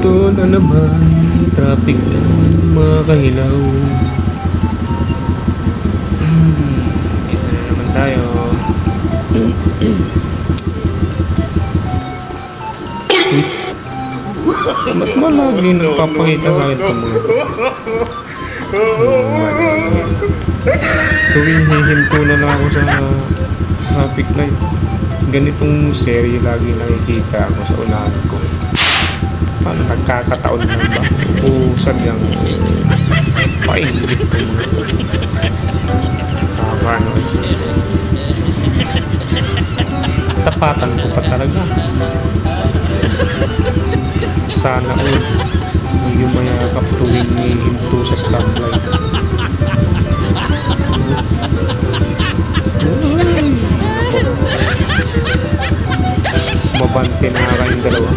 Ito na naman, traffic lang mga kahilaw. Ito na naman tayo. Ba't ba lagi nagpapakita sa akin ito mga? Tuwing hihinto na lang ako sa traffic light. Ganitong serye lagi nakikita ako sa unahan ko. Paano nagkakataon lang ba? O sadyang paingit ito mga. Paano? Tapatan ko pa talaga. Sana all yung mayakap tuwing hihinto sa stoplight. Mabante na kayong dalawa.